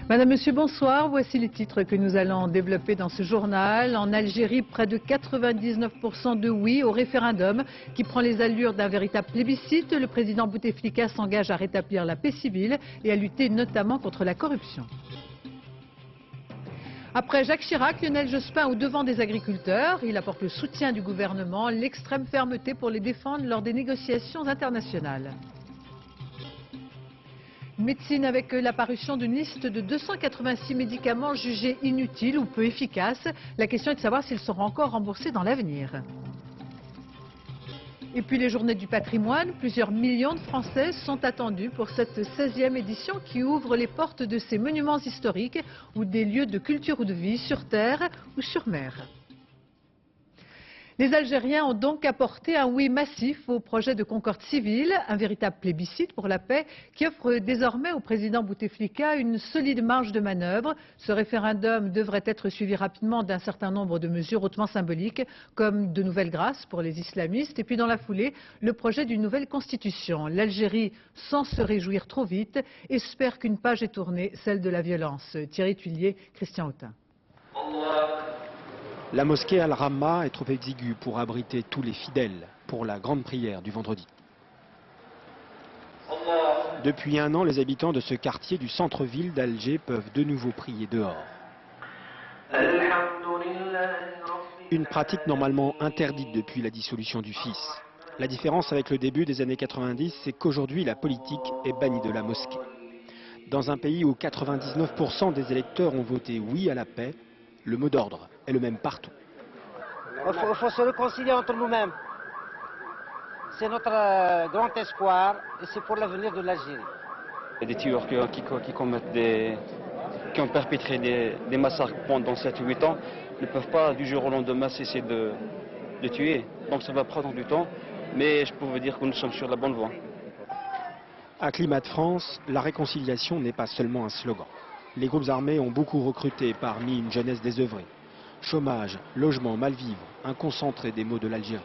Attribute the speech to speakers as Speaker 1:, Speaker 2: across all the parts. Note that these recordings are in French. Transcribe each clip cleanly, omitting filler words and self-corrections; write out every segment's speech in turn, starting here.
Speaker 1: Madame, Monsieur, bonsoir. Voici les titres que nous allons développer dans ce journal. En Algérie, près de 99% de oui au référendum qui prend les allures d'un véritable plébiscite. Le président Bouteflika s'engage à rétablir la paix civile et à lutter notamment contre la corruption. Après Jacques Chirac, Lionel Jospin au devant des agriculteurs. Il apporte le soutien du gouvernement, l'extrême fermeté pour les défendre lors des négociations internationales. Médecine avec l'apparition d'une liste de 286 médicaments jugés inutiles ou peu efficaces. La question est de savoir s'ils seront encore remboursés dans l'avenir. Et puis les journées du patrimoine, plusieurs millions de Français sont attendus pour cette 16e édition qui ouvre les portes de ces monuments historiques ou des lieux de culture ou de vie sur terre ou sur mer. Les Algériens ont donc apporté un oui massif au projet de concorde civile, un véritable plébiscite pour la paix qui offre désormais au président Bouteflika une solide marge de manœuvre. Ce référendum devrait être suivi rapidement d'un certain nombre de mesures hautement symboliques, comme de nouvelles grâces pour les islamistes, et puis dans la foulée, le projet d'une nouvelle constitution. L'Algérie, sans se réjouir trop vite, espère qu'une page est tournée, celle de la violence. Thierry Tuillier, Christian Autain.
Speaker 2: La mosquée Al-Ramma est trop exiguë pour abriter tous les fidèles pour la grande prière du vendredi. Depuis un an, les habitants de ce quartier du centre-ville d'Alger peuvent de nouveau prier dehors. Une pratique normalement interdite depuis la dissolution du FIS. La différence avec le début des années 90, c'est qu'aujourd'hui la politique est bannie de la mosquée. Dans un pays où 99% des électeurs ont voté oui à la paix, le mot d'ordre est le même partout.
Speaker 3: Il faut se réconcilier entre nous-mêmes. C'est notre grand espoir et c'est pour l'avenir de l'Algérie.
Speaker 4: Des tueurs qui ont perpétré des massacres pendant 7-8 ans ne peuvent pas du jour au lendemain cesser de tuer. Donc ça va prendre du temps, mais je peux vous dire que nous sommes sur la bonne voie.
Speaker 2: À Climat de France, la réconciliation n'est pas seulement un slogan. Les groupes armés ont beaucoup recruté parmi une jeunesse désœuvrée. Chômage, logement, mal-vivre, un concentré des maux de l'Algérie.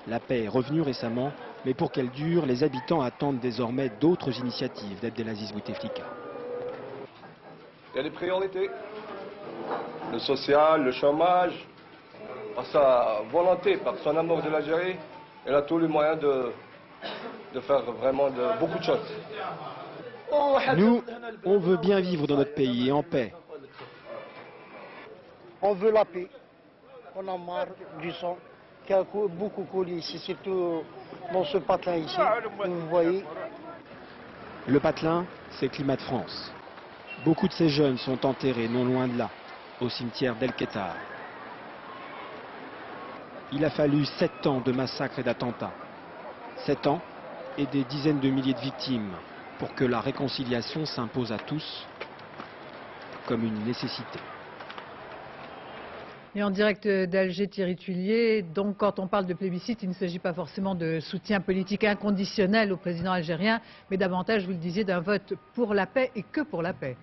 Speaker 2: La paix est revenue récemment, mais pour qu'elle dure, les habitants attendent désormais d'autres initiatives d'Abdelaziz Bouteflika.
Speaker 5: Il y a des priorités. Le social, le chômage. Par sa volonté, par son amour de l'Algérie, elle a tous les moyens de faire vraiment beaucoup de choses.
Speaker 2: Nous, on veut bien vivre dans notre pays et en paix.
Speaker 3: On veut la paix. On a marre du sang qui a beaucoup coulé ici, surtout dans ce patelin ici, vous voyez.
Speaker 2: Le patelin, c'est Climat de France. Beaucoup de ces jeunes sont enterrés non loin de là, au cimetière d'El Kettar. Il a fallu 7 ans de massacres et d'attentats. 7 ans et des dizaines de milliers de victimes pour que la réconciliation s'impose à tous comme une nécessité.
Speaker 1: Et en direct d'Alger, Thierry Tuillier, donc quand on parle de plébiscite, il ne s'agit pas forcément de soutien politique inconditionnel au président algérien, mais davantage, vous le disiez, d'un vote pour la paix et que pour la paix.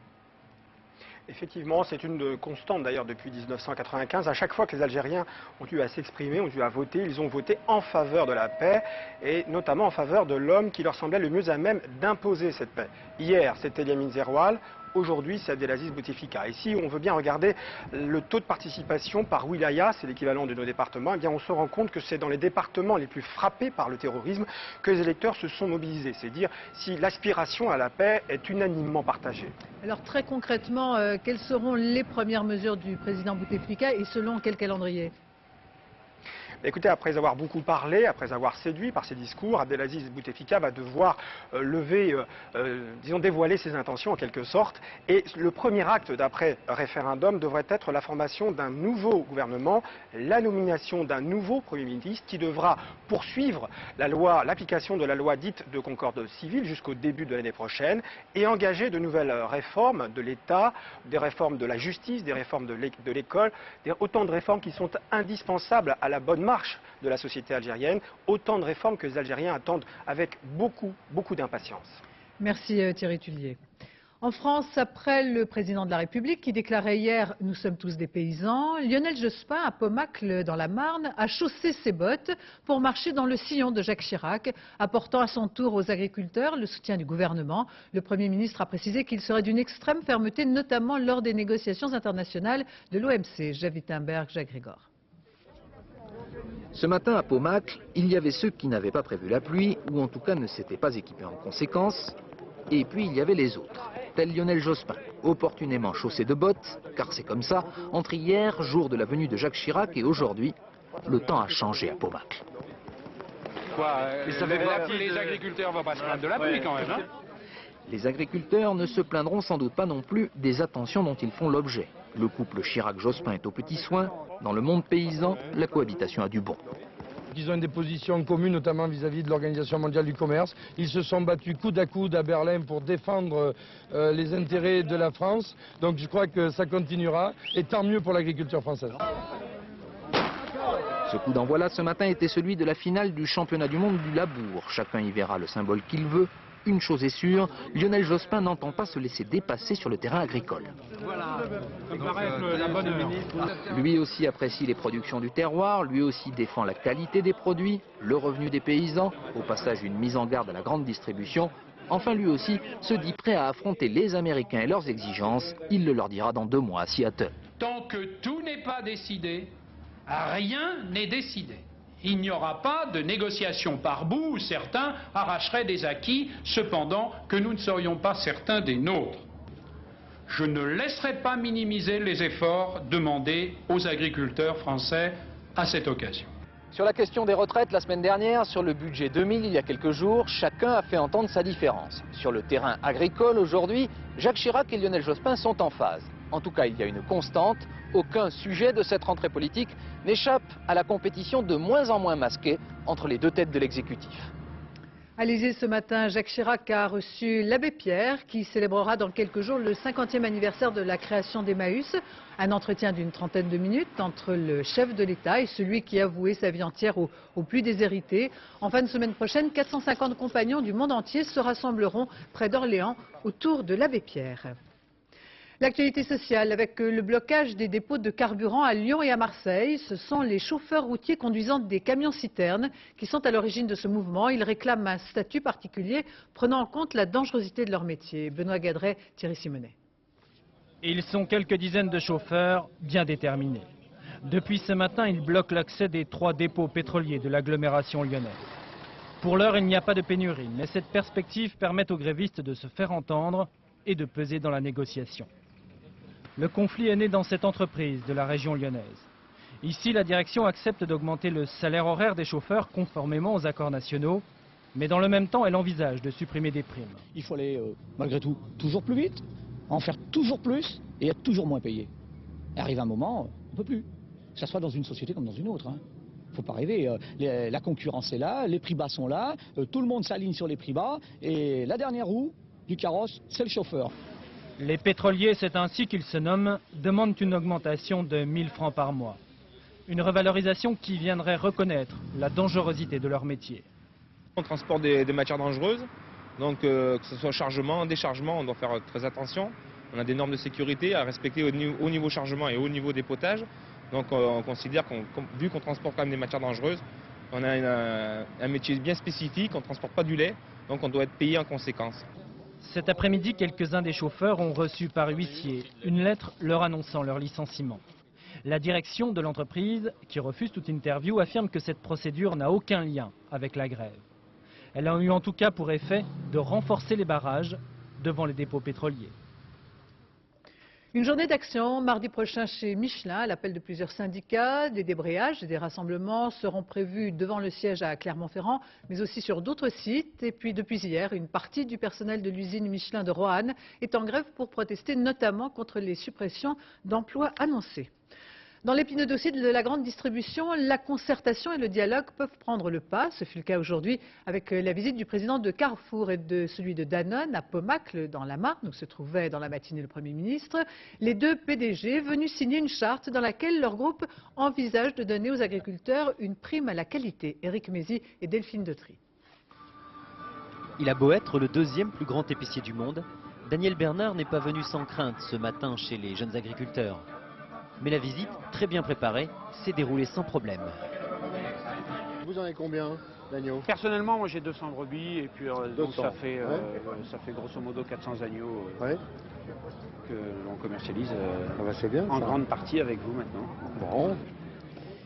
Speaker 6: Effectivement, c'est une constante d'ailleurs depuis 1995. À chaque fois que les Algériens ont eu à s'exprimer, ont eu à voter, ils ont voté en faveur de la paix et notamment en faveur de l'homme qui leur semblait le mieux à même d'imposer cette paix. Hier, c'était Yamin Zerwal. Aujourd'hui, c'est Abdelaziz Bouteflika. Et si on veut bien regarder le taux de participation par wilaya, c'est l'équivalent de nos départements, eh bien on se rend compte que c'est dans les départements les plus frappés par le terrorisme que les électeurs se sont mobilisés. C'est dire si l'aspiration à la paix est unanimement partagée.
Speaker 1: Alors très concrètement, quelles seront les premières mesures du président Bouteflika et selon quel calendrier ?
Speaker 6: Écoutez, après avoir beaucoup parlé, après avoir séduit par ses discours, Abdelaziz Bouteflika va devoir dévoiler ses intentions en quelque sorte. Et le premier acte d'après référendum devrait être la formation d'un nouveau gouvernement, la nomination d'un nouveau Premier ministre qui devra poursuivre l'application de la loi dite de concorde civile jusqu'au début de l'année prochaine et engager de nouvelles réformes de l'État, des réformes de la justice, des réformes de l'école, autant de réformes qui sont indispensables à la bonne marche de la société algérienne, autant de réformes que les Algériens attendent avec beaucoup d'impatience.
Speaker 1: Merci Thierry Tuillier. En France, après le président de la République qui déclarait hier « Nous sommes tous des paysans », Lionel Jospin, à Pommacle, dans la Marne, a chaussé ses bottes pour marcher dans le sillon de Jacques Chirac, apportant à son tour aux agriculteurs le soutien du gouvernement. Le Premier ministre a précisé qu'il serait d'une extrême fermeté, notamment lors des négociations internationales de l'OMC. Jacques Wittenberg, Jacques Grégor.
Speaker 7: Ce matin, à Pommacle, il y avait ceux qui n'avaient pas prévu la pluie, ou en tout cas ne s'étaient pas équipés en conséquence. Et puis il y avait les autres, tel Lionel Jospin, opportunément chaussé de bottes, car c'est comme ça, entre hier, jour de la venue de Jacques Chirac, et aujourd'hui, le temps a changé à Pommacle.
Speaker 8: Mais ça fait pas que les agriculteurs vont pas se plaindre de la pluie quand même, hein?
Speaker 7: Les agriculteurs ne se plaindront sans doute pas non plus des attentions dont ils font l'objet. Le couple Chirac-Jospin est aux petits soins. Dans le monde paysan, la cohabitation a du bon.
Speaker 9: Ils ont des positions communes, notamment vis-à-vis de l'Organisation mondiale du commerce. Ils se sont battus coude à coude à Berlin pour défendre les intérêts de la France. Donc je crois que ça continuera, et tant mieux pour l'agriculture française.
Speaker 7: Ce coup d'envoi-là, ce matin, était celui de la finale du championnat du monde du labour. Chacun y verra le symbole qu'il veut. Une chose est sûre, Lionel Jospin n'entend pas se laisser dépasser sur le terrain agricole.
Speaker 8: Voilà, ça me paraît être la bonne heure.
Speaker 7: Lui aussi apprécie les productions du terroir, lui aussi défend la qualité des produits, le revenu des paysans, au passage une mise en garde à la grande distribution. Enfin, lui aussi se dit prêt à affronter les Américains et leurs exigences. Il le leur dira dans 2 mois à Seattle.
Speaker 10: Tant que tout n'est pas décidé, rien n'est décidé. Il n'y aura pas de négociation par bout où certains arracheraient des acquis, cependant que nous ne serions pas certains des nôtres. Je ne laisserai pas minimiser les efforts demandés aux agriculteurs français à cette occasion.
Speaker 7: Sur la question des retraites, la semaine dernière, sur le budget 2000, il y a quelques jours, chacun a fait entendre sa différence. Sur le terrain agricole, aujourd'hui, Jacques Chirac et Lionel Jospin sont en phase. En tout cas, il y a une constante. Aucun sujet de cette rentrée politique n'échappe à la compétition de moins en moins masquée entre les deux têtes de l'exécutif.
Speaker 1: À l'Élysée ce matin, Jacques Chirac a reçu l'abbé Pierre qui célébrera dans quelques jours le 50e anniversaire de la création d'Emmaüs. Un entretien d'une trentaine de minutes entre le chef de l'État et celui qui a voué sa vie entière aux plus déshérités. En fin de semaine prochaine, 450 compagnons du monde entier se rassembleront près d'Orléans autour de l'abbé Pierre. L'actualité sociale avec le blocage des dépôts de carburant à Lyon et à Marseille. Ce sont les chauffeurs routiers conduisant des camions-citernes qui sont à l'origine de ce mouvement. Ils réclament un statut particulier prenant en compte la dangerosité de leur métier. Benoît Gadret, Thierry Simonet.
Speaker 11: Ils sont quelques dizaines de chauffeurs bien déterminés. Depuis ce matin, ils bloquent l'accès des 3 dépôts pétroliers de l'agglomération lyonnaise. Pour l'heure, il n'y a pas de pénurie, mais cette perspective permet aux grévistes de se faire entendre et de peser dans la négociation. Le conflit est né dans cette entreprise de la région lyonnaise. Ici, la direction accepte d'augmenter le salaire horaire des chauffeurs conformément aux accords nationaux, mais dans le même temps, elle envisage de supprimer des primes.
Speaker 12: Il faut aller, malgré tout, toujours plus vite, en faire toujours plus et être toujours moins payé. Et arrive un moment, on ne peut plus. Que ce soit dans une société comme dans une autre. Il ne faut pas rêver. La concurrence est là, les prix bas sont là, tout le monde s'aligne sur les prix bas, et la dernière roue du carrosse, c'est le chauffeur.
Speaker 11: Les pétroliers, c'est ainsi qu'ils se nomment, demandent une augmentation de 1 000 francs par mois. Une revalorisation qui viendrait reconnaître la dangerosité de leur métier.
Speaker 13: On transporte des matières dangereuses, donc que ce soit chargement, déchargement, on doit faire très attention. On a des normes de sécurité à respecter au niveau chargement et au niveau dépotage. Donc on considère vu qu'on transporte quand même des matières dangereuses, on a un métier bien spécifique, on ne transporte pas du lait, donc on doit être payé en conséquence.
Speaker 11: Cet après-midi, quelques-uns des chauffeurs ont reçu par huissier une lettre leur annonçant leur licenciement. La direction de l'entreprise, qui refuse toute interview, affirme que cette procédure n'a aucun lien avec la grève. Elle a eu en tout cas pour effet de renforcer les barrages devant les dépôts pétroliers.
Speaker 1: Une journée d'action mardi prochain chez Michelin à l'appel de plusieurs syndicats. Des débrayages et des rassemblements seront prévus devant le siège à Clermont-Ferrand, mais aussi sur d'autres sites. Et puis depuis hier, une partie du personnel de l'usine Michelin de Roanne est en grève pour protester notamment contre les suppressions d'emplois annoncées. Dans l'épineux dossier de la grande distribution, la concertation et le dialogue peuvent prendre le pas. Ce fut le cas aujourd'hui avec la visite du président de Carrefour et de celui de Danone à Pommacle dans la Marne, où se trouvait dans la matinée le Premier ministre. Les 2 PDG venus signer une charte dans laquelle leur groupe envisage de donner aux agriculteurs une prime à la qualité. Éric Mézy et Delphine Dautry.
Speaker 14: Il a beau être le 2e plus grand épicier du monde, Daniel Bernard n'est pas venu sans crainte ce matin chez les jeunes agriculteurs. Mais la visite, très bien préparée, s'est déroulée sans problème.
Speaker 15: Vous en avez combien d'agneaux?
Speaker 8: Personnellement, moi j'ai 200 brebis et puis
Speaker 15: 200,
Speaker 8: donc ça fait grosso modo 400 agneaux que l'on commercialise
Speaker 15: c'est bien,
Speaker 8: en
Speaker 15: ça.
Speaker 8: grande partie avec vous maintenant.
Speaker 15: Bon.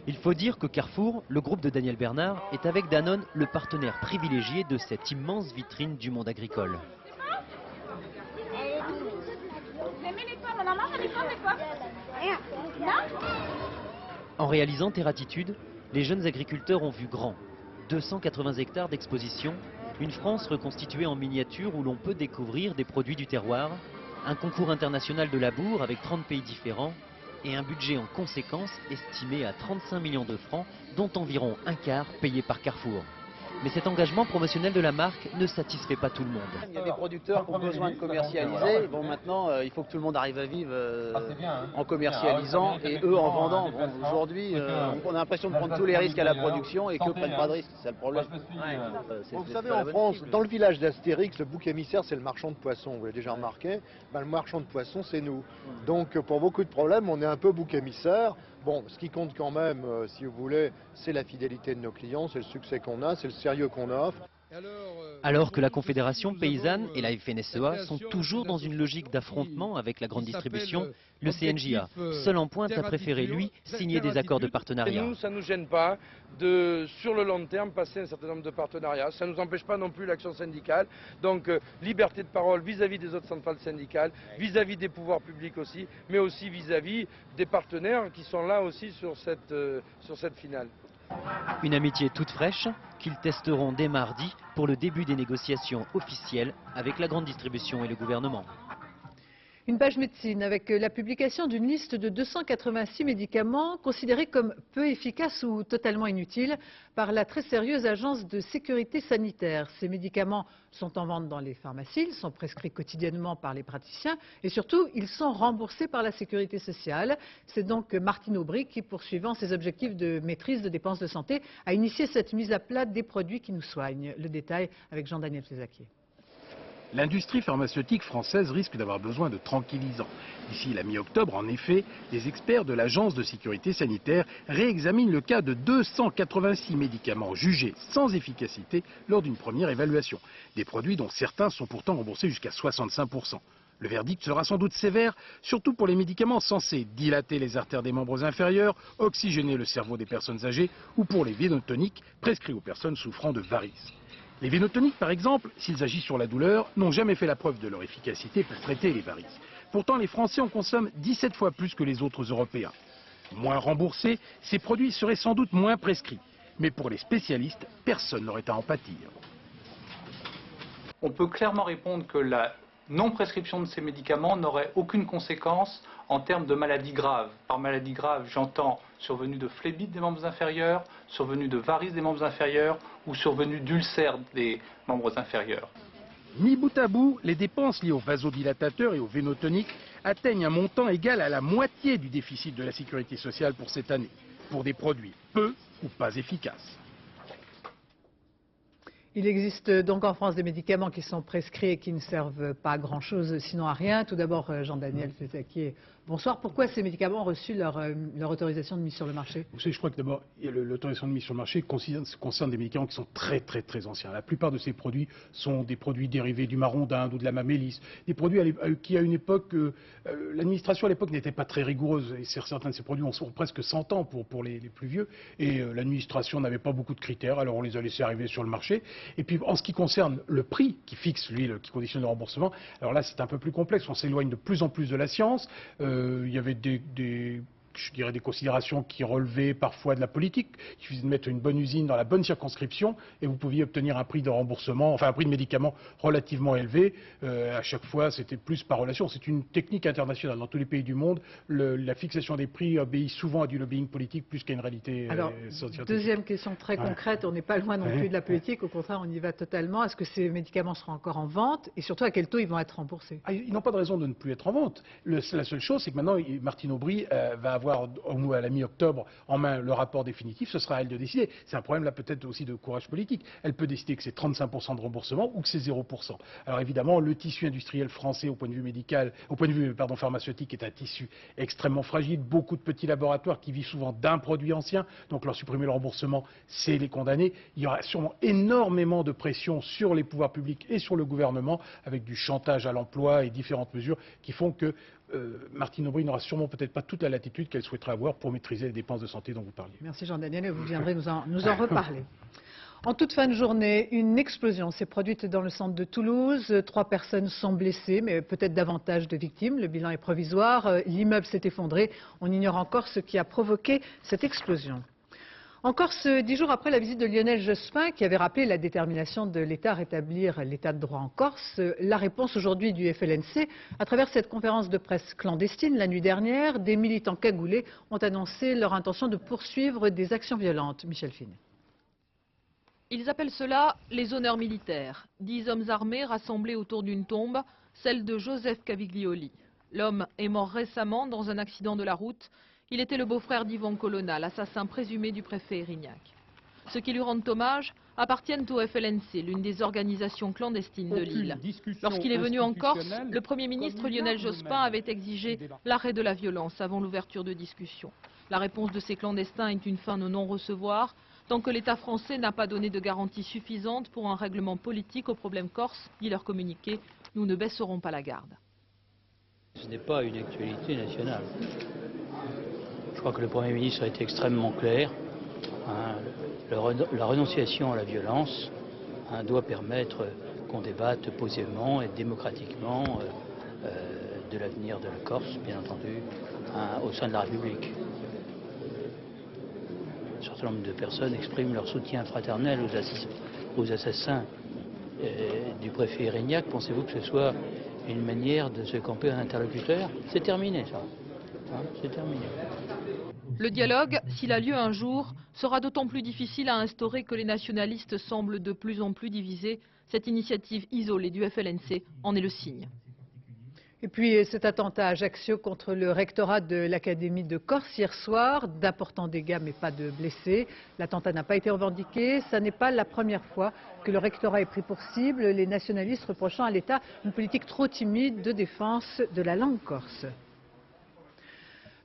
Speaker 14: Il faut dire que Carrefour, le groupe de Daniel Bernard, est avec Danone le partenaire privilégié de cette immense vitrine du monde agricole. En réalisant Terratitude, les jeunes agriculteurs ont vu grand. 280 hectares d'exposition, une France reconstituée en miniature où l'on peut découvrir des produits du terroir, un concours international de labour avec 30 pays différents et un budget en conséquence estimé à 35 millions de francs, dont environ un quart payé par Carrefour. Mais cet engagement promotionnel de la marque ne satisfait pas tout le monde.
Speaker 7: Il y a des producteurs qui ont besoin de commercialiser. Bon, maintenant, il faut que tout le monde arrive à vivre en commercialisant et eux en vendant. Bon, aujourd'hui, on a l'impression de prendre tous les risques à la production et qu'eux ne prennent pas de risques. C'est ça le problème.
Speaker 15: Vous savez, en France, dans le village d'Astérix, le bouc émissaire, c'est le marchand de poissons. Vous l'avez déjà remarqué. Le marchand de poissons, c'est nous. Donc, pour beaucoup de problèmes, on est un peu bouc émissaire. Bon, ce qui compte quand même, si vous voulez, c'est la fidélité de nos clients, c'est le succès qu'on a, c'est le sérieux qu'on offre.
Speaker 14: Alors que la Confédération paysanne et la FNSEA sont toujours dans une logique d'affrontement avec la grande distribution, le CNJA, seul en pointe, a préféré, lui, signer des accords de partenariat.
Speaker 16: Et nous, ça ne nous gêne pas de, sur le long terme, passer un certain nombre de partenariats. Ça ne nous empêche pas non plus l'action syndicale. Donc, liberté de parole vis-à-vis des autres centrales syndicales, vis-à-vis des pouvoirs publics aussi, mais aussi vis-à-vis des partenaires qui sont là aussi sur cette finale.
Speaker 14: Une amitié toute fraîche qu'ils testeront dès mardi pour le début des négociations officielles avec la grande distribution et le gouvernement.
Speaker 1: Une page médecine avec la publication d'une liste de 286 médicaments considérés comme peu efficaces ou totalement inutiles par la très sérieuse agence de sécurité sanitaire. Ces médicaments sont en vente dans les pharmacies, ils sont prescrits quotidiennement par les praticiens et surtout ils sont remboursés par la sécurité sociale. C'est donc Martine Aubry qui, poursuivant ses objectifs de maîtrise de dépenses de santé, a initié cette mise à plat des produits qui nous soignent. Le détail avec Jean-Daniel Fézaquier.
Speaker 17: L'industrie pharmaceutique française risque d'avoir besoin de tranquillisants. D'ici la mi-octobre, en effet, les experts de l'Agence de sécurité sanitaire réexaminent le cas de 286 médicaments jugés sans efficacité lors d'une première évaluation. Des produits dont certains sont pourtant remboursés jusqu'à 65%. Le verdict sera sans doute sévère, surtout pour les médicaments censés dilater les artères des membres inférieurs, oxygéner le cerveau des personnes âgées ou pour les vénotoniques prescrits aux personnes souffrant de varices. Les vénotoniques, par exemple, s'ils agissent sur la douleur, n'ont jamais fait la preuve de leur efficacité pour traiter les varices. Pourtant, les Français en consomment 17 fois plus que les autres Européens. Moins remboursés, ces produits seraient sans doute moins prescrits. Mais pour les spécialistes, personne n'aurait à en pâtir.
Speaker 18: On peut clairement répondre que la non-prescription de ces médicaments n'aurait aucune conséquence en termes de maladies graves. Par maladie grave, j'entends survenue de phlébite des membres inférieurs, survenue de varices des membres inférieurs ou survenue d'ulcères des membres inférieurs.
Speaker 17: Mis bout à bout, les dépenses liées aux vasodilatateurs et aux vénotoniques atteignent un montant égal à la moitié du déficit de la sécurité sociale pour cette année, pour des produits peu ou pas efficaces.
Speaker 1: Il existe donc en France des médicaments qui sont prescrits et qui ne servent pas à grand-chose, sinon à rien. Tout d'abord, Jean-Daniel Fézaquier, bonsoir. Pourquoi ces médicaments ont reçu leur autorisation de mise sur le marché?
Speaker 17: Vous savez, je crois que d'abord, l'autorisation de mise sur le marché concerne des médicaments qui sont très anciens. La plupart de ces produits sont des produits dérivés du marron d'Inde ou de la mamélis. Des produits qui, à une époque, l'administration à l'époque n'était pas très rigoureuse. Et certains de ces produits ont presque 100 ans pour les plus vieux. Et l'administration n'avait pas beaucoup de critères, alors on les a laissés arriver sur le marché. Et puis en ce qui concerne le prix qui fixe, lui, qui conditionne le remboursement, alors là c'est un peu plus complexe, on s'éloigne de plus en plus de la science. Il y avait des considérations qui relevaient parfois de la politique. Il suffisait de mettre une bonne usine dans la bonne circonscription et vous pouviez obtenir un prix de remboursement, enfin un prix de médicament relativement élevé. À chaque fois, c'était plus par relation. C'est une technique internationale. Dans tous les pays du monde, la fixation des prix obéit souvent à du lobbying politique plus qu'à une réalité scientifique.
Speaker 1: Deuxième question très concrète, on n'est pas loin non plus de la politique, au contraire, on y va totalement. Est-ce que ces médicaments seront encore en vente et surtout à quel taux ils vont être remboursés?
Speaker 17: Ils n'ont pas de raison de ne plus être en vente. La seule chose, c'est que maintenant, Martine Aubry va avoir avoir à la mi-octobre en main le rapport définitif, ce sera à elle de décider. C'est un problème là peut-être aussi de courage politique. Elle peut décider que c'est 35% de remboursement ou que c'est 0%. Alors évidemment, le tissu industriel français au point de vue médical, au point de vue pharmaceutique est un tissu extrêmement fragile. Beaucoup de petits laboratoires qui vivent souvent d'un produit ancien, donc leur supprimer le remboursement, c'est les condamner. Il y aura sûrement énormément de pression sur les pouvoirs publics et sur le gouvernement avec du chantage à l'emploi et différentes mesures qui font que Martine Aubry n'aura sûrement peut-être pas toute la latitude qu'elle souhaiterait avoir pour maîtriser les dépenses de santé dont vous parliez.
Speaker 1: Merci Jean-Daniel et vous viendrez nous en reparler. En toute fin de journée, une explosion s'est produite dans le centre de Toulouse. 3 personnes sont blessées, mais peut-être davantage de victimes. Le bilan est provisoire. L'immeuble s'est effondré. On ignore encore ce qui a provoqué cette explosion. En Corse, 10 jours après la visite de Lionel Jospin, qui avait rappelé la détermination de l'État à rétablir l'état de droit en Corse, la réponse aujourd'hui du FLNC, à travers cette conférence de presse clandestine la nuit dernière, des militants cagoulés ont annoncé leur intention de poursuivre des actions violentes. Michel Finet.
Speaker 19: Ils appellent cela les honneurs militaires. 10 hommes armés rassemblés autour d'une tombe, celle de Joseph Caviglioli. L'homme est mort récemment dans un accident de la route. Il était le beau-frère d'Yvan Colonna, l'assassin présumé du préfet Erignac. Ceux qui lui rendent hommage appartiennent au FLNC, l'une des organisations clandestines de l'île. Lorsqu'il est venu en Corse, le Premier ministre Lionel Jospin avait exigé l'arrêt de la violence avant l'ouverture de discussions. La réponse de ces clandestins est une fin de non-recevoir, tant que l'État français n'a pas donné de garantie suffisante pour un règlement politique au problème corse, dit leur communiqué, nous ne baisserons pas la garde.
Speaker 20: Ce n'est pas une actualité nationale. Je crois que le Premier ministre a été extrêmement clair. La renonciation à la violence doit permettre qu'on débatte posément et démocratiquement de l'avenir de la Corse, bien entendu, au sein de la République. Un certain nombre de personnes expriment leur soutien fraternel aux assassins du préfet Erignac. Pensez-vous que ce soit une manière de se camper un interlocuteur? C'est terminé, ça. C'est terminé.
Speaker 19: Le dialogue, s'il a lieu un jour, sera d'autant plus difficile à instaurer que les nationalistes semblent de plus en plus divisés. Cette initiative isolée du FLNC en est le signe.
Speaker 1: Et puis cet attentat à Ajaccio contre le rectorat de l'Académie de Corse hier soir, d'importants dégâts mais pas de blessés. L'attentat n'a pas été revendiqué. Ça n'est pas la première fois que le rectorat est pris pour cible, les nationalistes reprochant à l'État une politique trop timide de défense de la langue corse.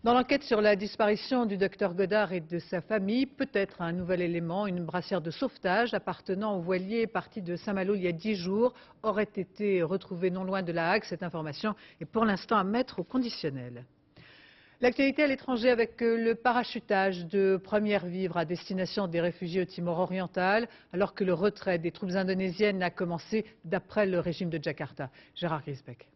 Speaker 1: Dans l'enquête sur la disparition du docteur Godard et de sa famille, peut-être un nouvel élément, une brassière de sauvetage appartenant au voilier parti de Saint-Malo il y a 10 jours aurait été retrouvée non loin de La Hague. Cette information est pour l'instant à mettre au conditionnel. L'actualité à l'étranger avec le parachutage de premiers vivres à destination des réfugiés au Timor oriental, alors que le retrait des troupes indonésiennes a commencé d'après le régime de Jakarta. Gérard Grisbeck.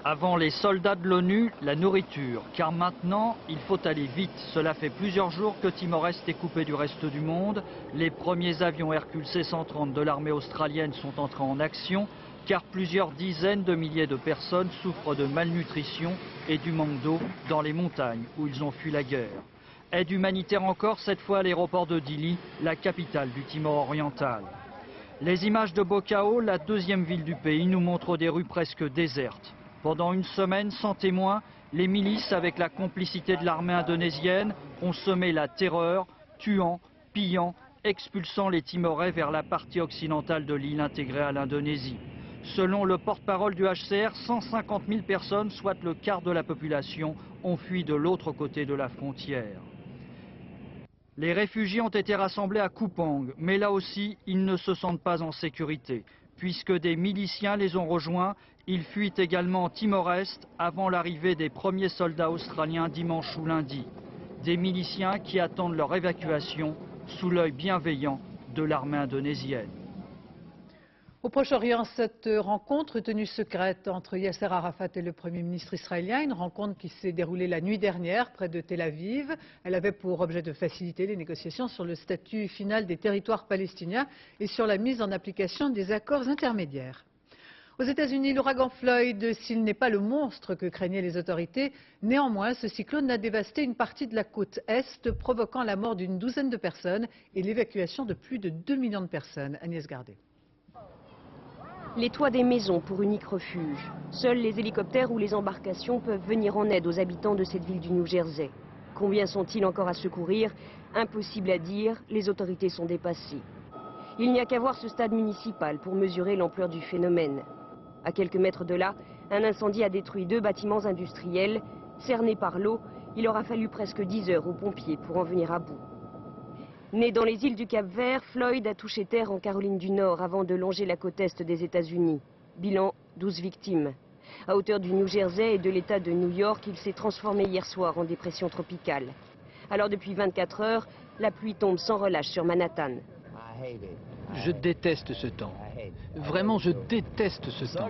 Speaker 21: Avant les soldats de l'ONU, la nourriture, car maintenant, il faut aller vite. Cela fait plusieurs jours que Timor-Est est coupé du reste du monde. Les premiers avions Hercule C-130 de l'armée australienne sont entrés en action, car plusieurs dizaines de milliers de personnes souffrent de malnutrition et du manque d'eau dans les montagnes où ils ont fui la guerre. Aide humanitaire encore, cette fois à l'aéroport de Dili, la capitale du Timor oriental. Les images de Bokao, la deuxième ville du pays, nous montrent des rues presque désertes. Pendant une semaine, sans témoins, les milices, avec la complicité de l'armée indonésienne, ont semé la terreur, tuant, pillant, expulsant les Timorais vers la partie occidentale de l'île intégrée à l'Indonésie. Selon le porte-parole du HCR, 150 000 personnes, soit le quart de la population, ont fui de l'autre côté de la frontière. Les réfugiés ont été rassemblés à Kupang, mais là aussi, ils ne se sentent pas en sécurité. Puisque des miliciens les ont rejoints, ils fuient également en Timor-Est avant l'arrivée des premiers soldats australiens dimanche ou lundi. Des miliciens qui attendent leur évacuation sous l'œil bienveillant de l'armée indonésienne.
Speaker 1: Au Proche-Orient, cette rencontre tenue secrète entre Yasser Arafat et le Premier ministre israélien, une rencontre qui s'est déroulée la nuit dernière près de Tel Aviv. Elle avait pour objet de faciliter les négociations sur le statut final des territoires palestiniens et sur la mise en application des accords intermédiaires. Aux États-Unis, l'ouragan Floyd, s'il n'est pas le monstre que craignaient les autorités, néanmoins, ce cyclone a dévasté une partie de la côte Est, provoquant la mort d'une douzaine de personnes et l'évacuation de plus de 2 millions de personnes. Agnès Gardet.
Speaker 4: Les toits des maisons pour unique refuge. Seuls les hélicoptères ou les embarcations peuvent venir en aide aux habitants de cette ville du New Jersey. Combien sont-ils encore à secourir? Impossible à dire, les autorités sont dépassées. Il n'y a qu'à voir ce stade municipal pour mesurer l'ampleur du phénomène. À quelques mètres de là, un incendie a détruit 2 bâtiments industriels. Cernés par l'eau, il aura fallu presque 10 heures aux pompiers pour en venir à bout. Né dans les îles du Cap-Vert, Floyd a touché terre en Caroline du Nord avant de longer la côte est des États-Unis. Bilan, 12 victimes. À hauteur du New Jersey et de l'État de New York, il s'est transformé hier soir en dépression tropicale. Alors depuis 24 heures, la pluie tombe sans relâche sur Manhattan.
Speaker 22: Je déteste ce temps. Vraiment, je déteste ce temps.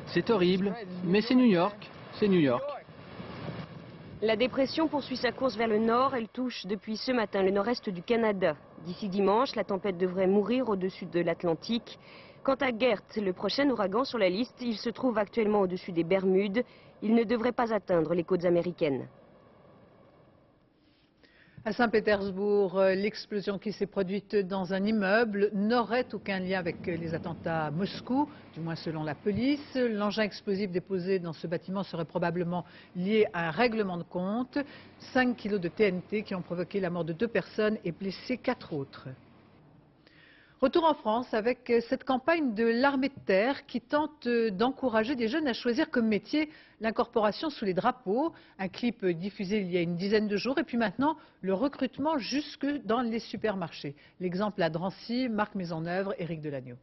Speaker 22: C'est horrible, mais c'est New York. C'est New York.
Speaker 4: La dépression poursuit sa course vers le nord. Elle touche depuis ce matin le nord-est du Canada. D'ici dimanche, la tempête devrait mourir au-dessus de l'Atlantique. Quant à Gert, le prochain ouragan sur la liste, il se trouve actuellement au-dessus des Bermudes. Il ne devrait pas atteindre les côtes américaines.
Speaker 1: À Saint-Pétersbourg, l'explosion qui s'est produite dans un immeuble n'aurait aucun lien avec les attentats à Moscou, du moins selon la police. L'engin explosif déposé dans ce bâtiment serait probablement lié à un règlement de compte. 5 kilos de TNT qui ont provoqué la mort de 2 personnes et blessé 4 autres. Retour en France avec cette campagne de l'armée de terre qui tente d'encourager des jeunes à choisir comme métier l'incorporation sous les drapeaux. Un clip diffusé il y a une dizaine de jours et puis maintenant le recrutement jusque dans les supermarchés. L'exemple à Drancy, Marc Maisonneuve, Éric Delagneau.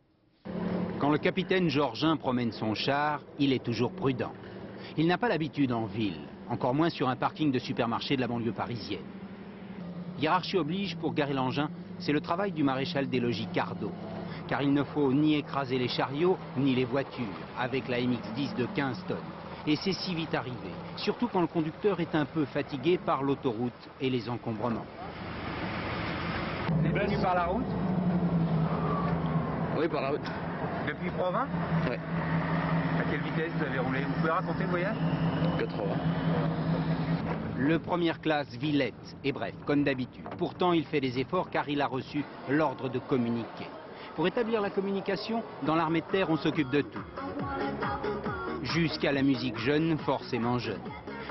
Speaker 23: Quand le capitaine Georgin promène son char, il est toujours prudent. Il n'a pas l'habitude en ville, encore moins sur un parking de supermarché de la banlieue parisienne. Hiérarchie oblige pour garer l'engin, c'est le travail du maréchal des logis Cardo. Car il ne faut ni écraser les chariots, ni les voitures, avec la MX-10 de 15 tonnes. Et c'est si vite arrivé, surtout quand le conducteur est un peu fatigué par l'autoroute et les encombrements.
Speaker 24: Vous êtes venu par la route?
Speaker 23: Oui, par la route.
Speaker 24: Depuis Provins?
Speaker 23: Oui.
Speaker 24: À quelle vitesse vous avez roulé? Vous pouvez raconter le voyage?
Speaker 23: 80. Le première classe Villette est bref, comme d'habitude. Pourtant, il fait des efforts car il a reçu l'ordre de communiquer. Pour établir la communication, dans l'armée de terre, on s'occupe de tout. Jusqu'à la musique jeune, forcément jeune.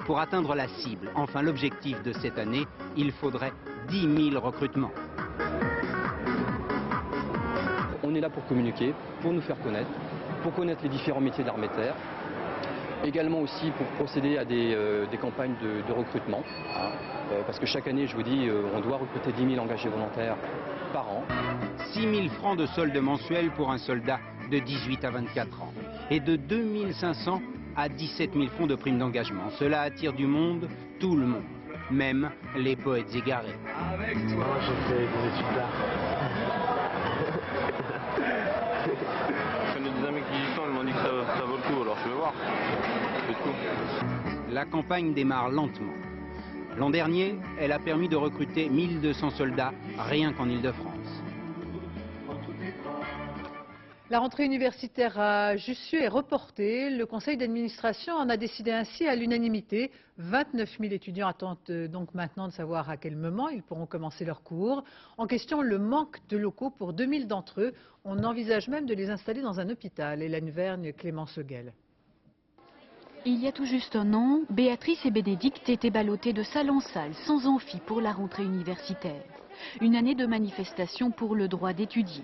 Speaker 23: Pour atteindre la cible, enfin l'objectif de cette année, il faudrait 10 000 recrutements.
Speaker 25: On est là pour communiquer, pour nous faire connaître, pour connaître les différents métiers de l'armée de terre. Également aussi pour procéder à des campagnes de recrutement, hein, parce que chaque année, je vous dis, on doit recruter 10 000 engagés volontaires par an.
Speaker 23: 6 000 francs de solde mensuel pour un soldat de 18 à 24 ans et de 2 500 à 17 000 francs de prime d'engagement. Cela attire du monde, tout le monde, même les poètes égarés.
Speaker 24: Avec toi, j'ai fait des études d'art.
Speaker 13: Je connais des amis qui y sont, ils m'ont dit que ça vaut le coup, alors je vais voir.
Speaker 23: La campagne démarre lentement. L'an dernier, elle a permis de recruter 1200 soldats, rien qu'en Île-de-France.
Speaker 1: La rentrée universitaire à Jussieu est reportée. Le conseil d'administration en a décidé ainsi à l'unanimité. 29 000 étudiants attendent donc maintenant de savoir à quel moment ils pourront commencer leurs cours. En question, le manque de locaux pour 2000 d'entre eux. On envisage même de les installer dans un hôpital. Hélène Vergne, Clément Seguel.
Speaker 26: Il y a tout juste un an, Béatrice et Bénédicte étaient ballottées de salle en salle, sans amphi pour la rentrée universitaire. Une année de manifestation pour le droit d'étudier.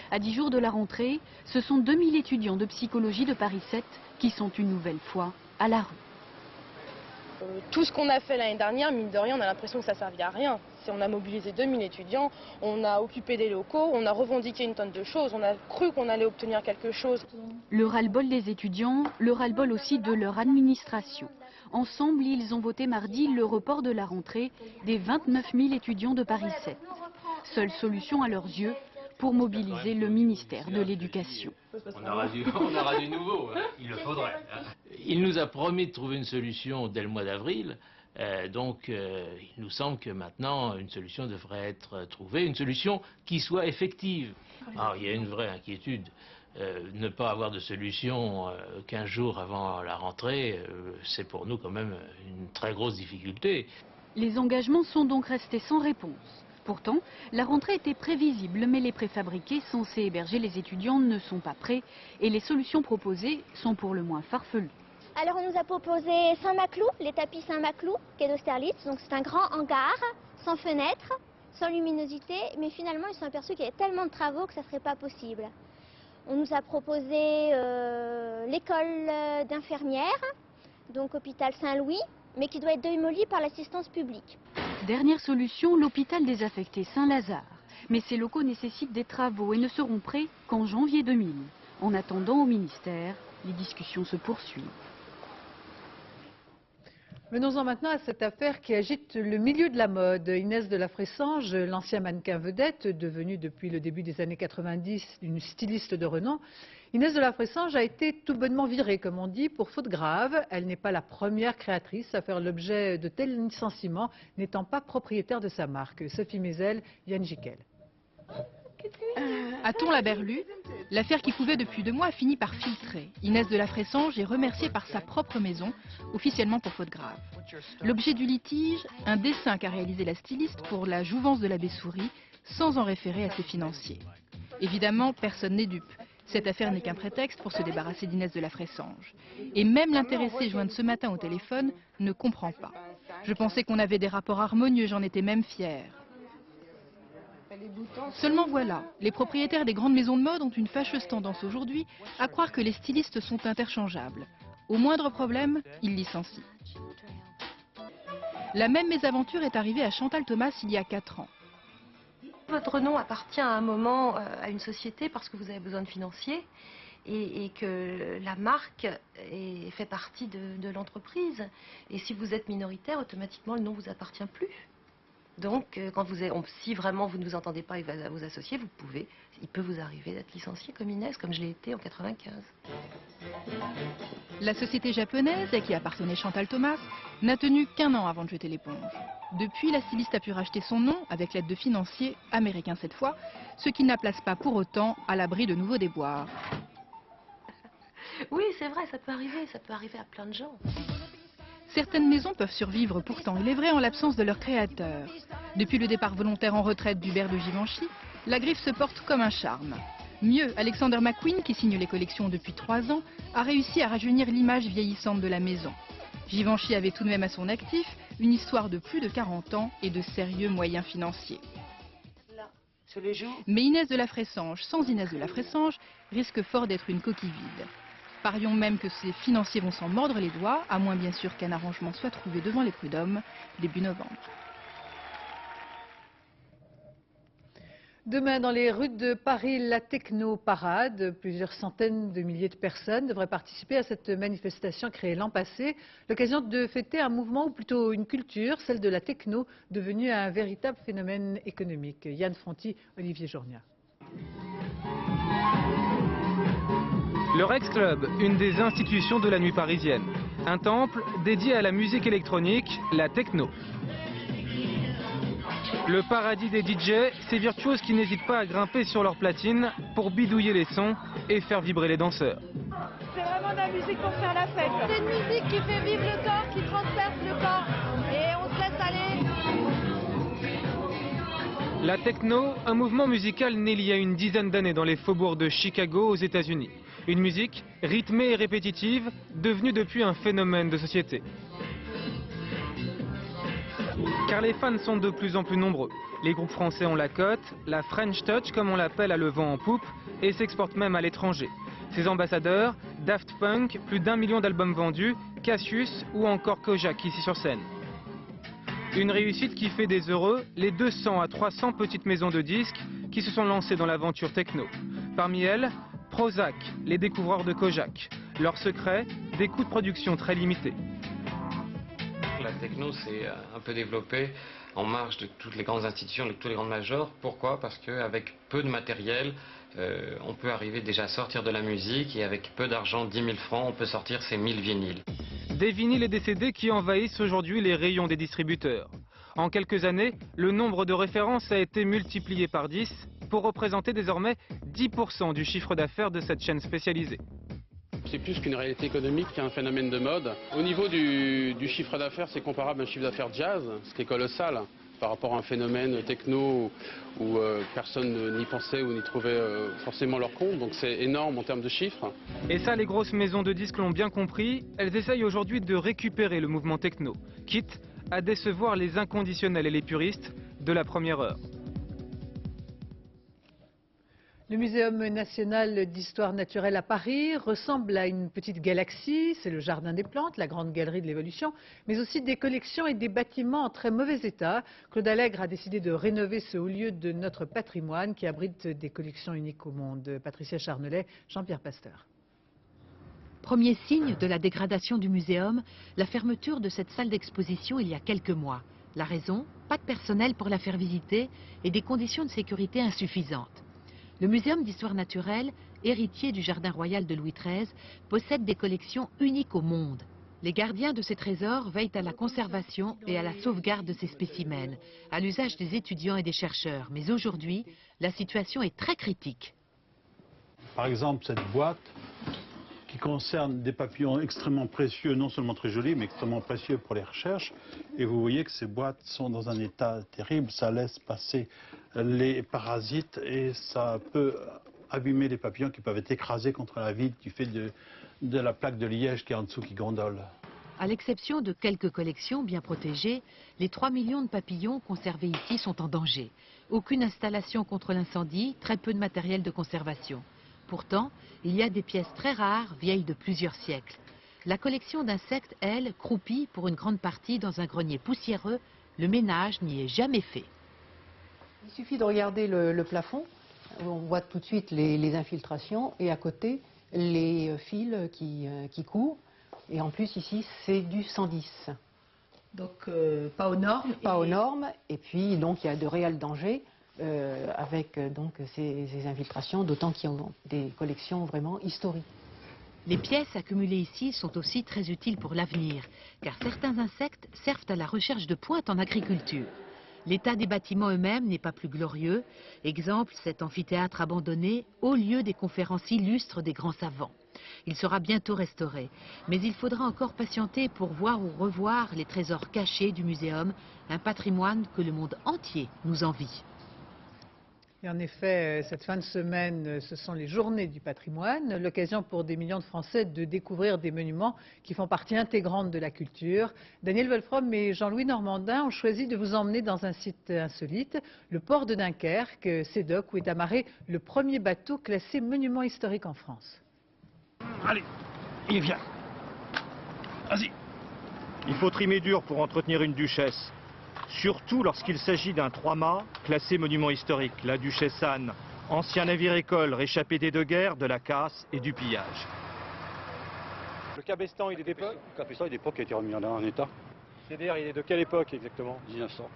Speaker 26: À 10 jours de la rentrée, ce sont 2000 étudiants de psychologie de Paris 7 qui sont une nouvelle fois à la rue.
Speaker 27: Tout ce qu'on a fait l'année dernière, mine de rien, on a l'impression que ça ne servait à rien. On a mobilisé 2000 étudiants, on a occupé des locaux, on a revendiqué une tonne de choses, on a cru qu'on allait obtenir quelque chose.
Speaker 26: Le ras-le-bol des étudiants, le ras-le-bol aussi de leur administration. Ensemble, ils ont voté mardi le report de la rentrée des 29 000 étudiants de Paris 7. Seule solution à leurs yeux pour mobiliser le ministère de l'Éducation.
Speaker 28: On aura du nouveau, hein. Il le faudrait. Hein. Il nous a promis de trouver une solution dès le mois d'avril. Donc il nous semble que maintenant une solution devrait être trouvée, une solution qui soit effective. Alors il y a une vraie inquiétude, ne pas avoir de solution 15 jours avant la rentrée, c'est pour nous quand même une très grosse difficulté.
Speaker 26: Les engagements sont donc restés sans réponse. Pourtant, la rentrée était prévisible, mais les préfabriqués censés héberger les étudiants ne sont pas prêts et les solutions proposées sont pour le moins farfelues.
Speaker 2: Alors on nous a proposé Saint-Maclou, les tapis Saint-Maclou, quai d'Austerlitz. Donc c'est un grand hangar, sans fenêtre, sans luminosité, mais finalement ils se sont aperçus qu'il y avait tellement de travaux que ça ne serait pas possible. On nous a proposé l'école d'infirmières, donc hôpital Saint-Louis, mais qui doit être démoli par l'assistance publique.
Speaker 26: Dernière solution, l'hôpital désaffecté Saint-Lazare. Mais ces locaux nécessitent des travaux et ne seront prêts qu'en janvier 2000. En attendant, au ministère, les discussions se poursuivent.
Speaker 1: Venons-en maintenant à cette affaire qui agite le milieu de la mode. Inès de la Fressange, l'ancien mannequin vedette, devenue depuis le début des années 90 une styliste de renom. Inès de la Fressange a été tout bonnement virée, comme on dit, pour faute grave. Elle n'est pas la première créatrice à faire l'objet de tels licenciements, n'étant pas propriétaire de sa marque. Sophie Mézel, Yann Jiquel.
Speaker 3: À Thon-la-Berlu, l'affaire qui couvait depuis 2 mois a fini par filtrer. Inès de la Fressange est remerciée par sa propre maison, officiellement pour faute grave. L'objet du litige, un dessin qu'a réalisé la styliste pour la jouvence de l'abbé Souris, sans en référer à ses financiers. Évidemment, personne n'est dupe. Cette affaire n'est qu'un prétexte pour se débarrasser d'Inès de la Fressange. Et même l'intéressé jointe ce matin au téléphone ne comprend pas. Je pensais qu'on avait des rapports harmonieux, j'en étais même fière. Seulement voilà, les propriétaires des grandes maisons de mode ont une fâcheuse tendance aujourd'hui à croire que les stylistes sont interchangeables. Au moindre problème, ils licencient. La même mésaventure est arrivée à Chantal Thomas il y a 4 ans.
Speaker 5: Votre nom appartient à un moment à une société parce que vous avez besoin de financiers et que la marque fait partie de l'entreprise. Et si vous êtes minoritaire, automatiquement le nom ne vous appartient plus. Donc, si vraiment vous ne vous entendez pas avec vos associés, il peut vous arriver d'être licencié comme Inès, comme je l'ai été en 95.
Speaker 3: La société japonaise, à qui appartenait Chantal Thomas, n'a tenu qu'1 an avant de jeter l'éponge. Depuis, la styliste a pu racheter son nom avec l'aide de financiers, américains cette fois, ce qui ne la place pas pour autant à l'abri de nouveaux déboires.
Speaker 5: Oui, c'est vrai, ça peut arriver à plein de gens.
Speaker 3: Certaines maisons peuvent survivre pourtant, il est vrai, en l'absence de leur créateur. Depuis le départ volontaire en retraite d'Hubert de Givenchy, la griffe se porte comme un charme. Mieux, Alexander McQueen, qui signe les collections depuis 3 ans, a réussi à rajeunir l'image vieillissante de la maison. Givenchy avait tout de même à son actif une histoire de plus de 40 ans et de sérieux moyens financiers. Mais Inès de la Fressange, sans Inès de la Fressange, risque fort d'être une coquille vide. Parions même que ces financiers vont s'en mordre les doigts, à moins bien sûr qu'un arrangement soit trouvé devant les prud'hommes début novembre.
Speaker 1: Demain, dans les rues de Paris, la techno-parade. Plusieurs centaines de milliers de personnes devraient participer à cette manifestation créée l'an passé. L'occasion de fêter un mouvement, ou plutôt une culture, celle de la techno, devenue un véritable phénomène économique. Yann Fronty, Olivier Journia.
Speaker 6: Le Rex Club, une des institutions de la nuit parisienne. Un temple dédié à la musique électronique, la techno. Le paradis des DJ, ces virtuoses qui n'hésitent pas à grimper sur leur platine pour bidouiller les sons et faire vibrer les danseurs.
Speaker 9: C'est vraiment de la musique pour faire la fête. C'est une musique qui fait vivre le corps, qui transperce le corps et on se laisse aller.
Speaker 6: La techno, un mouvement musical né il y a une dizaine d'années dans les faubourgs de Chicago aux États-Unis. Une musique rythmée et répétitive, devenue depuis un phénomène de société. Car les fans sont de plus en plus nombreux. Les groupes français ont la cote, la French Touch comme on l'appelle a le vent en poupe, et s'exportent même à l'étranger. Ses ambassadeurs, Daft Punk, plus d'1 million d'albums vendus, Cassius ou encore Kojak ici sur scène. Une réussite qui fait des heureux les 200 à 300 petites maisons de disques qui se sont lancées dans l'aventure techno. Parmi elles, Prozac, les découvreurs de Kojak. Leur secret, des coûts de production très limités.
Speaker 10: La techno s'est un peu développée en marge de toutes les grandes institutions, de tous les grands majors. Pourquoi? Parce qu'avec peu de matériel, on peut arriver déjà à sortir de la musique et avec peu d'argent, 10 000 francs, on peut sortir ses 1000 vinyles.
Speaker 6: Des vinyles et des CD qui envahissent aujourd'hui les rayons des distributeurs. En quelques années, le nombre de références a été multiplié par 10 pour représenter désormais 10% du chiffre d'affaires de cette chaîne spécialisée.
Speaker 11: C'est plus qu'une réalité économique qu'un phénomène de mode. Au niveau du chiffre d'affaires, c'est comparable à un chiffre d'affaires jazz, ce qui est colossal. par rapport à un phénomène techno où personne n'y pensait ou n'y trouvait forcément leur compte. Donc c'est énorme en termes de chiffres.
Speaker 6: Et ça, les grosses maisons de disques l'ont bien compris. Elles essayent aujourd'hui de récupérer le mouvement techno, quitte à décevoir les inconditionnels et les puristes de la première heure.
Speaker 1: Le Muséum national d'histoire naturelle à Paris ressemble à une petite galaxie. C'est le jardin des plantes, la grande galerie de l'évolution, mais aussi des collections et des bâtiments en très mauvais état. Claude Allègre a décidé de rénover ce haut lieu de notre patrimoine qui abrite des collections uniques au monde. Patricia Charnelet, Jean-Pierre Pasteur.
Speaker 7: Premier signe de la dégradation du muséum, la fermeture de cette salle d'exposition il y a quelques mois. La raison, pas de personnel pour la faire visiter et des conditions de sécurité insuffisantes. Le Muséum d'histoire naturelle, héritier du Jardin royal de Louis XIII, possède des collections uniques au monde. Les gardiens de ces trésors veillent à la conservation et à la sauvegarde de ces spécimens, à l'usage des étudiants et des chercheurs. Mais aujourd'hui, la situation est très critique.
Speaker 8: Par exemple, cette boîte qui concerne des papillons extrêmement précieux, non seulement très jolis, mais extrêmement précieux pour les recherches. Et vous voyez que ces boîtes sont dans un état terrible, ça laisse passer les parasites et ça peut abîmer les papillons qui peuvent être écrasés contre la vitre du fait de la plaque de liège qui est en dessous qui gondole.
Speaker 7: À l'exception de quelques collections bien protégées, les 3 millions de papillons conservés ici sont en danger. Aucune installation contre l'incendie, très peu de matériel de conservation. Pourtant, il y a des pièces très rares, vieilles de plusieurs siècles. La collection d'insectes, elle, croupit pour une grande partie dans un grenier poussiéreux. Le ménage n'y est jamais fait.
Speaker 12: Il suffit de regarder le plafond. On voit tout de suite les infiltrations et à côté, les fils qui courent. Et en plus, ici, c'est du 110.
Speaker 7: Donc, pas aux normes.
Speaker 12: Pas aux normes. Et puis, donc, il y a de réels dangers. Avec donc ces infiltrations, d'autant qu'il y a des collections vraiment historiques.
Speaker 7: Les pièces accumulées ici sont aussi très utiles pour l'avenir, car certains insectes servent à la recherche de pointe en agriculture. L'état des bâtiments eux-mêmes n'est pas plus glorieux. Exemple, cet amphithéâtre abandonné, haut lieu des conférences illustres des grands savants. Il sera bientôt restauré, mais il faudra encore patienter pour voir ou revoir les trésors cachés du muséum, un patrimoine que le monde entier nous envie.
Speaker 1: Et en effet, cette fin de semaine, ce sont les journées du patrimoine, l'occasion pour des millions de Français de découvrir des monuments qui font partie intégrante de la culture. Daniel Wolfrom et Jean-Louis Normandin ont choisi de vous emmener dans un site insolite, le port de Dunkerque, Sédoc, où est amarré le premier bateau classé monument historique en France.
Speaker 14: Allez, il vient. Vas-y. Il faut trimer dur pour entretenir une duchesse. Surtout lorsqu'il s'agit d'un 3-mâts classé monument historique, la Duchesse Anne, ancien navire-école réchappé des deux guerres, de la casse et du pillage.
Speaker 15: Le cabestan, il est d'époque?
Speaker 8: Le cabestan, il est d'époque, qui a été remis en état.
Speaker 15: C'est-à-dire, il est de quelle époque exactement?
Speaker 8: 1900.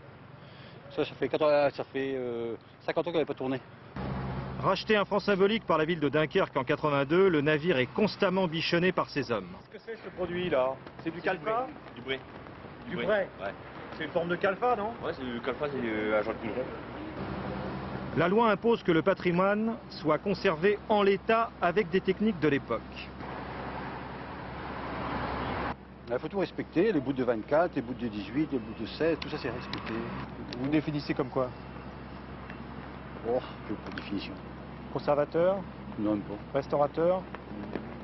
Speaker 8: Ça fait 50 ans qu'il n'avait pas tourné.
Speaker 14: Racheté un franc symbolique par la ville de Dunkerque en 82, le navire est constamment bichonné par ses hommes.
Speaker 15: Qu'est-ce que c'est ce produit-là? C'est du calfa?
Speaker 8: Du bray.
Speaker 15: Du bray? Ouais. C'est une forme de calfa, non?
Speaker 8: Ouais, c'est du calfa, c'est agent de cuivre.
Speaker 14: La loi impose que le patrimoine soit conservé en l'état avec des techniques de l'époque.
Speaker 8: Il faut tout respecter, les bouts de 24, les bouts de 18, les bouts de 16, tout ça c'est respecté.
Speaker 15: Vous le définissez comme quoi?
Speaker 8: Oh, je n'ai pas de définition.
Speaker 15: Conservateur?
Speaker 8: Non, même pas.
Speaker 15: Restaurateur?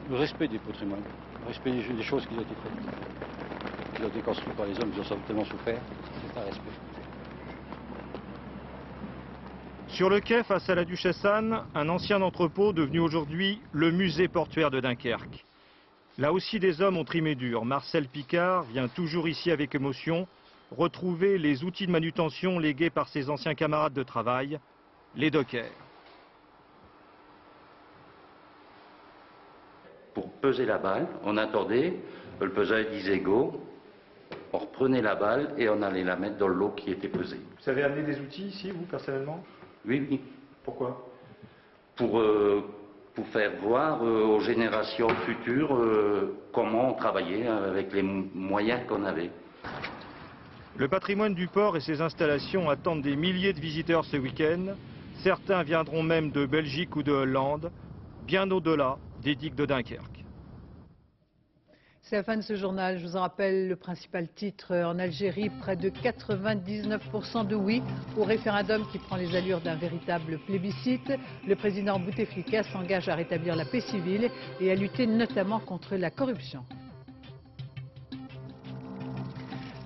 Speaker 8: Le respect des patrimoines, le respect des choses qui ont été faites. Qui ont été construites par les hommes, ils ont tellement souffert, c'est un respect.
Speaker 14: Sur le quai, face à la Duchesse Anne, un ancien entrepôt devenu aujourd'hui le musée portuaire de Dunkerque. Là aussi, des hommes ont trimé dur. Marcel Picard vient toujours ici avec émotion retrouver les outils de manutention légués par ses anciens camarades de travail, les dockers.
Speaker 16: Pour peser la balle, on attendait, le pesage 10 égaux, on reprenait la balle et on allait la mettre dans l'eau qui était pesée.
Speaker 15: Vous avez amené des outils ici, vous, personnellement?
Speaker 16: Oui, oui.
Speaker 15: Pourquoi?
Speaker 16: Pour faire voir aux générations futures comment on travaillait avec les moyens qu'on avait.
Speaker 14: Le patrimoine du port et ses installations attendent des milliers de visiteurs ce week-end. Certains viendront même de Belgique ou de Hollande, bien au-delà des digues de Dunkerque.
Speaker 1: C'est la fin de ce journal. Je vous en rappelle le principal titre. En Algérie, près de 99% de oui au référendum qui prend les allures d'un véritable plébiscite. Le président Bouteflika s'engage à rétablir la paix civile et à lutter notamment contre la corruption.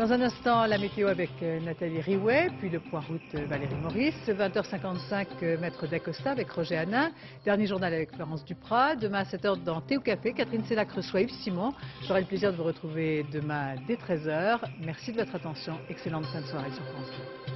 Speaker 1: Dans un instant, la météo avec Nathalie Riouet, puis le point route Valérie Maurice. 20h55, Maître d'Acosta avec Roger Hanin. Dernier journal avec Florence Duprat. Demain à 7h dans Thé au Café, Catherine Sellac reçoit Yves Simon. J'aurai le plaisir de vous retrouver demain dès 13h. Merci de votre attention. Excellente fin de soirée sur France 2.